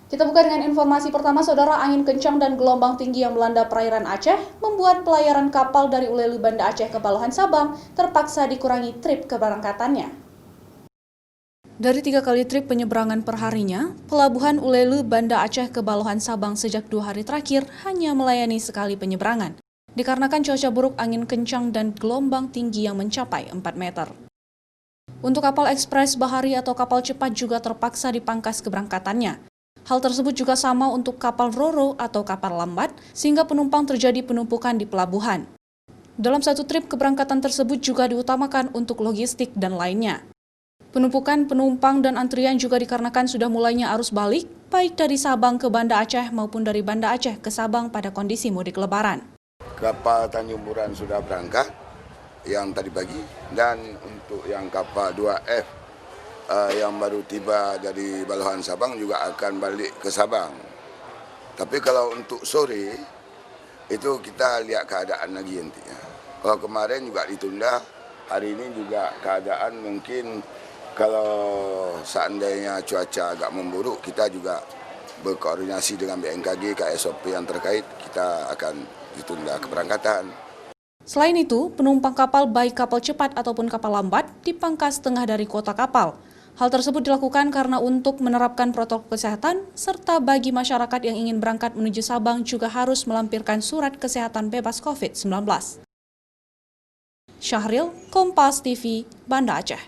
Kita buka dengan informasi pertama, Saudara. Angin kencang dan gelombang tinggi yang melanda perairan Aceh membuat pelayaran kapal dari Ulelu Banda Aceh ke Baluhan Sabang terpaksa dikurangi trip keberangkatannya. Dari 3 kali trip penyeberangan perharinya, pelabuhan Ulelu Banda Aceh ke Baluhan Sabang sejak 2 hari terakhir hanya melayani sekali penyeberangan, dikarenakan cuaca buruk, angin kencang dan gelombang tinggi yang mencapai 4 meter. Untuk kapal ekspres bahari atau kapal cepat juga terpaksa dipangkas keberangkatannya. Hal tersebut juga sama untuk kapal ro-ro atau kapal lambat, sehingga penumpang terjadi penumpukan di pelabuhan. Dalam satu trip keberangkatan tersebut juga diutamakan untuk logistik dan lainnya. Penumpukan penumpang dan antrian juga dikarenakan sudah mulainya arus balik, baik dari Sabang ke Banda Aceh maupun dari Banda Aceh ke Sabang pada kondisi mudik lebaran. Kapal Tanjung Buran sudah berangkat yang tadi pagi, dan untuk yang kapal 2F yang baru tiba dari Baluhan Sabang juga akan balik ke Sabang. Tapi kalau untuk sore itu kita lihat keadaan lagi nantinya. Kalau kemarin juga ditunda, hari ini juga keadaan mungkin kalau seandainya cuaca agak memburuk, kita juga berkoordinasi dengan BMKG, KSOP yang terkait, kita akan ditunda keberangkatan. Selain itu, penumpang kapal baik kapal cepat ataupun kapal lambat dipangkas setengah dari kuota kapal. Hal tersebut dilakukan karena untuk menerapkan protokol kesehatan, serta bagi masyarakat yang ingin berangkat menuju Sabang juga harus melampirkan surat kesehatan bebas COVID-19. Syahril, Kompas TV, Banda Aceh.